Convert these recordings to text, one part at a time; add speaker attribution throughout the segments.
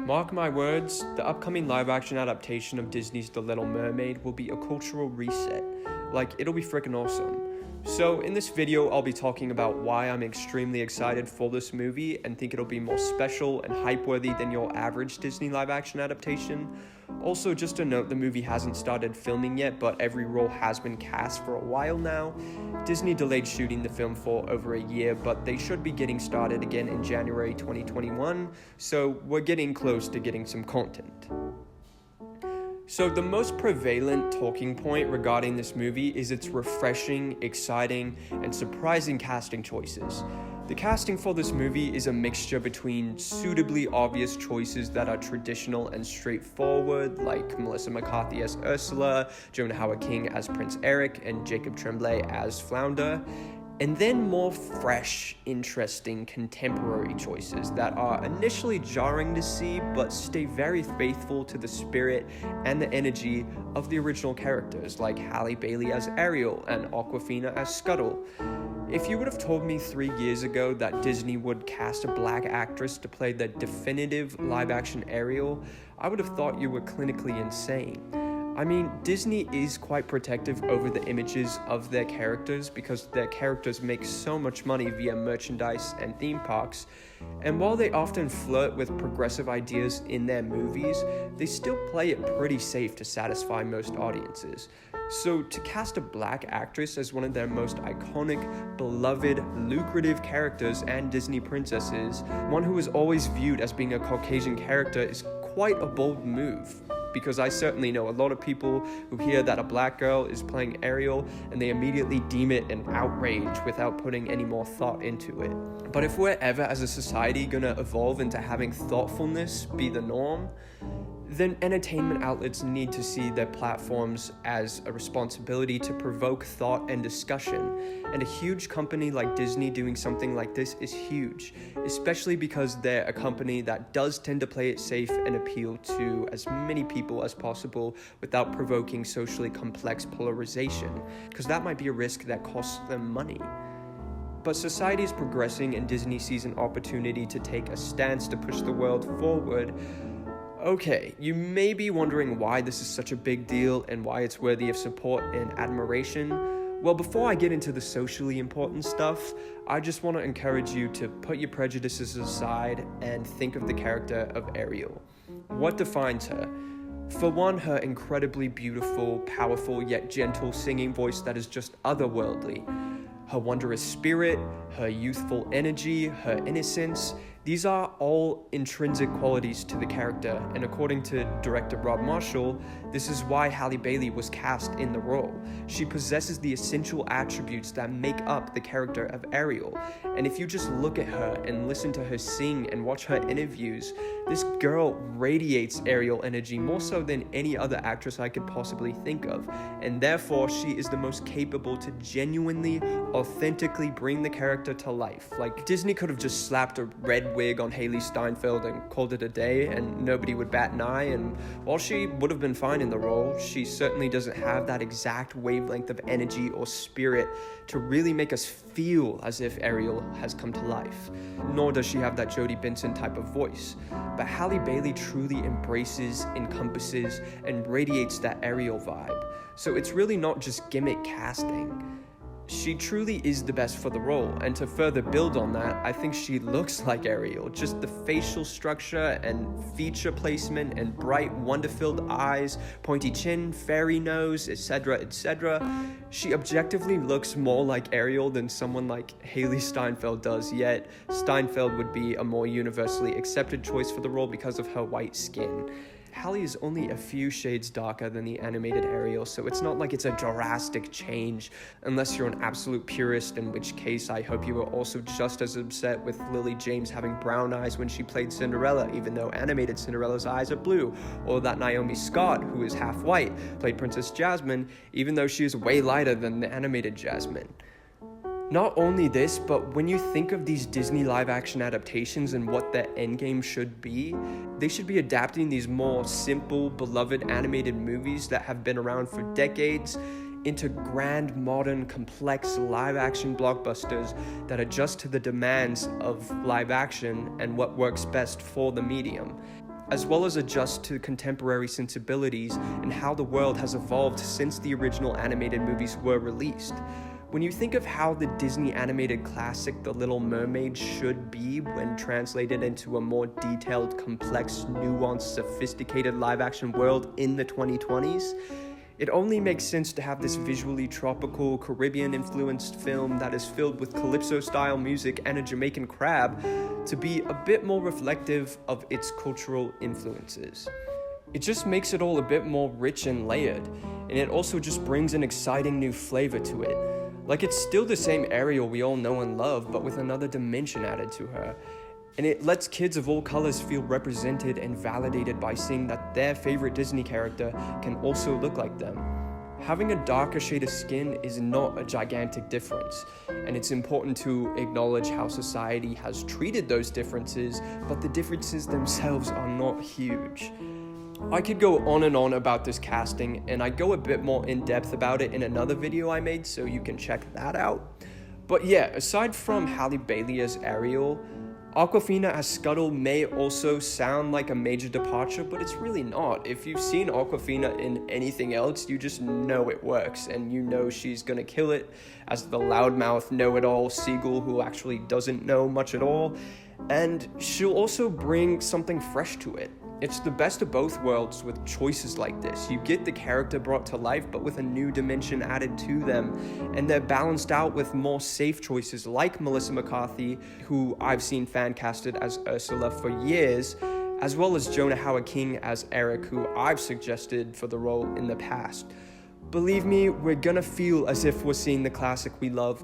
Speaker 1: Mark my words, the upcoming live-action adaptation of Disney's The Little Mermaid will be a cultural reset. It'll be freaking awesome. So in this video, I'll be talking about why I'm extremely excited for this movie and think it'll be more special and hype-worthy than your average Disney live-action adaptation. Also, just a note, the movie hasn't started filming yet, but every role has been cast for a while now. Disney delayed shooting the film for over a year, but they should be getting started again in January 2021, so we're getting close to getting some content. So the most prevalent talking point regarding this movie is its refreshing, exciting, and surprising casting choices. The casting for this movie is a mixture between suitably obvious choices that are traditional and straightforward, like Melissa McCarthy as Ursula, Jonah Hauer-King as Prince Eric, and Jacob Tremblay as Flounder, and then more fresh, interesting, contemporary choices that are initially jarring to see but stay very faithful to the spirit and the energy of the original characters, like Halle Bailey as Ariel and Awkwafina as Scuttle. If you would have told me 3 years ago that Disney would cast a black actress to play the definitive live-action Ariel, I would have thought you were clinically insane. I mean, Disney is quite protective over the images of their characters because their characters make so much money via merchandise and theme parks, and while they often flirt with progressive ideas in their movies, they still play it pretty safe to satisfy most audiences. So to cast a black actress as one of their most iconic, beloved, lucrative characters and Disney princesses, one who is always viewed as being a Caucasian character, is quite a bold move. Because I certainly know a lot of people who hear that a black girl is playing Ariel and they immediately deem it an outrage without putting any more thought into it. But if we're ever as a society gonna evolve into having thoughtfulness be the norm, then entertainment outlets need to see their platforms as a responsibility to provoke thought and discussion. And a huge company like Disney doing something like this is huge, especially because they're a company that does tend to play it safe and appeal to as many people as possible without provoking socially complex polarization, because that might be a risk that costs them money. But society is progressing and Disney sees an opportunity to take a stance to push the world forward. Okay, you may be wondering why this is such a big deal and why it's worthy of support and admiration. Well, before I get into the socially important stuff, I just want to encourage you to put your prejudices aside and think of the character of Ariel. What defines her? For one, her incredibly beautiful, powerful, yet gentle singing voice that is just otherworldly. Her wondrous spirit, her youthful energy, her innocence, these are all intrinsic qualities to the character, and according to director Rob Marshall, this is why Halle Bailey was cast in the role. She possesses the essential attributes that make up the character of Ariel, and if you just look at her and listen to her sing and watch her interviews, this girl radiates Ariel energy more so than any other actress I could possibly think of, and therefore she is the most capable to genuinely, authentically bring the character to life. Disney could have just slapped a red wig on Haley Steinfeld and called it a day and nobody would bat an eye, and while she would have been fine in the role, she certainly doesn't have that exact wavelength of energy or spirit to really make us feel as if Ariel has come to life. Nor does she have that Jodie Benson type of voice. But Halle Bailey truly embraces, encompasses, and radiates that Ariel vibe. So it's really not just gimmick casting. She truly is the best for the role, and to further build on that, I think she looks like Ariel. Just the facial structure and feature placement and bright, wonder-filled eyes, pointy chin, fairy nose, etc., etc. She objectively looks more like Ariel than someone like Haley Steinfeld does, yet Steinfeld would be a more universally accepted choice for the role because of her white skin. Halle is only a few shades darker than the animated Ariel, so it's not like it's a drastic change, unless you're an absolute purist, in which case I hope you were also just as upset with Lily James having brown eyes when she played Cinderella, even though animated Cinderella's eyes are blue, or that Naomi Scott, who is half white, played Princess Jasmine, even though she is way lighter than the animated Jasmine. Not only this, but when you think of these Disney live-action adaptations and what their endgame should be, they should be adapting these more simple, beloved animated movies that have been around for decades into grand, modern, complex live-action blockbusters that adjust to the demands of live action and what works best for the medium. as well as adjust to contemporary sensibilities and how the world has evolved since the original animated movies were released. When you think of how the Disney animated classic The Little Mermaid should be when translated into a more detailed, complex, nuanced, sophisticated live-action world in the 2020s, it only makes sense to have this visually tropical, Caribbean-influenced film that is filled with calypso-style music and a Jamaican crab to be a bit more reflective of its cultural influences. It just makes it all a bit more rich and layered, and it also just brings an exciting new flavor to it. Like, it's still the same Ariel we all know and love, but with another dimension added to her. And it lets kids of all colors feel represented and validated by seeing that their favorite Disney character can also look like them. Having a darker shade of skin is not a gigantic difference, and it's important to acknowledge how society has treated those differences, but the differences themselves are not huge. I could go on and on about this casting, and I go a bit more in depth about it in another video I made, so you can check that out. But yeah, aside from Halle Bailey as Ariel, Awkwafina as Scuttle may also sound like a major departure, but it's really not. If you've seen Awkwafina in anything else, you just know it works, and you know she's gonna kill it as the loudmouth, know-it-all seagull who actually doesn't know much at all, and she'll also bring something fresh to it. It's the best of both worlds with choices like this. You get the character brought to life, but with a new dimension added to them, and they're balanced out with more safe choices like Melissa McCarthy, who I've seen fan casted as Ursula for years, as well as Jonah Hauer-King as Eric, who I've suggested for the role in the past. Believe me, we're gonna feel as if we're seeing the classic we love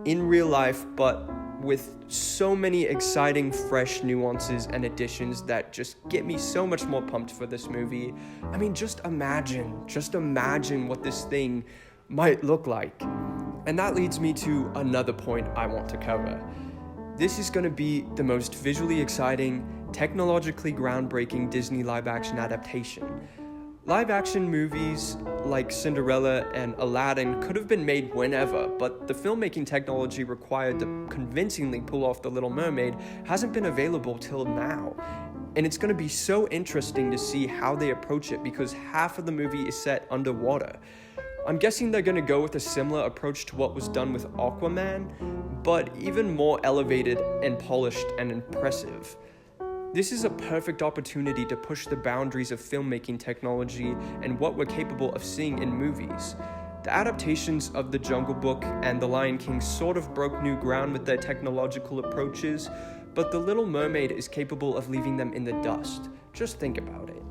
Speaker 1: in real life, but with so many exciting, fresh nuances and additions that just get me so much more pumped for this movie. I mean, just imagine what this thing might look like. And that leads me to another point I want to cover. This is going to be the most visually exciting, technologically groundbreaking Disney live-action adaptation. Live-action movies like Cinderella and Aladdin could have been made whenever, but the filmmaking technology required to convincingly pull off The Little Mermaid hasn't been available till now. And it's going to be so interesting to see how they approach it because half of the movie is set underwater. I'm guessing they're going to go with a similar approach to what was done with Aquaman, but even more elevated and polished and impressive. This is a perfect opportunity to push the boundaries of filmmaking technology and what we're capable of seeing in movies. The adaptations of The Jungle Book and The Lion King sort of broke new ground with their technological approaches, but The Little Mermaid is capable of leaving them in the dust. Just think about it.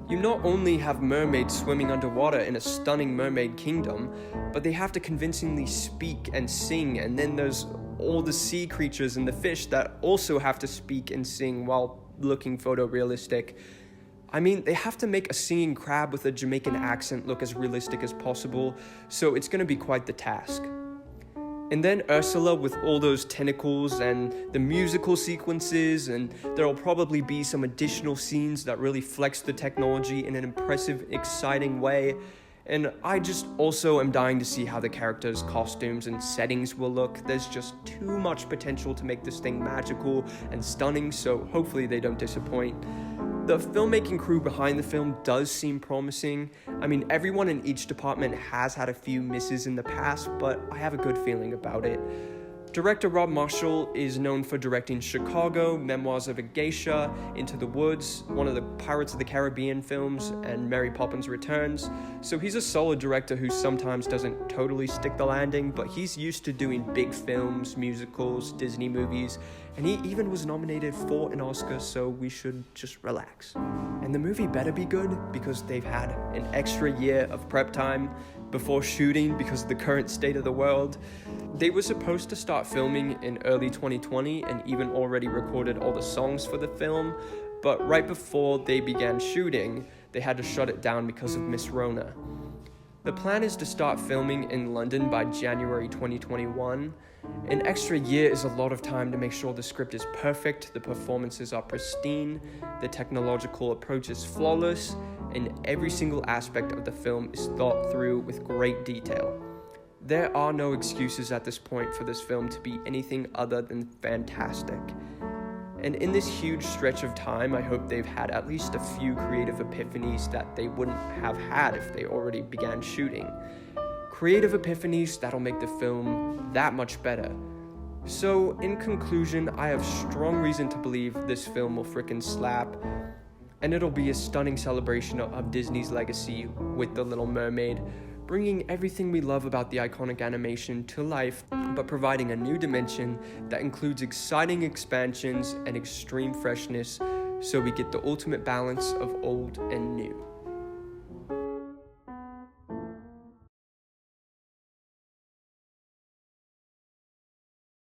Speaker 1: You not only have mermaids swimming underwater in a stunning mermaid kingdom, but they have to convincingly speak and sing, and then there's all the sea creatures and the fish that also have to speak and sing while looking photorealistic. I mean, they have to make a singing crab with a Jamaican accent look as realistic as possible, so it's going to be quite the task. And then Ursula with all those tentacles and the musical sequences, and there'll probably be some additional scenes that really flex the technology in an impressive, exciting way. And I just also am dying to see how the characters' costumes and settings will look. There's just too much potential to make this thing magical and stunning, so hopefully they don't disappoint. The filmmaking crew behind the film does seem promising. I mean, everyone in each department has had a few misses in the past, but I have a good feeling about it. Director Rob Marshall is known for directing Chicago, Memoirs of a Geisha, Into the Woods, one of the Pirates of the Caribbean films, and Mary Poppins Returns. So he's a solid director who sometimes doesn't totally stick the landing, but he's used to doing big films, musicals, Disney movies, and he even was nominated for an Oscar, so we should just relax. And the movie better be good because they've had an extra year of prep time before shooting because of the current state of the world. They were supposed to start filming in early 2020 and even already recorded all the songs for the film, but right before they began shooting, they had to shut it down because of Miss Rona. The plan is to start filming in London by January 2021. An extra year is a lot of time to make sure the script is perfect, the performances are pristine, the technological approach is flawless, and every single aspect of the film is thought through with great detail. There are no excuses at this point for this film to be anything other than fantastic. And in this huge stretch of time, I hope they've had at least a few creative epiphanies that they wouldn't have had if they already began shooting. Creative epiphanies that'll make the film that much better. So, in conclusion, I have strong reason to believe this film will frickin' slap, and it'll be a stunning celebration of Disney's legacy with The Little Mermaid, bringing everything we love about the iconic animation to life, but providing a new dimension that includes exciting expansions and extreme freshness, so we get the ultimate balance of old and new.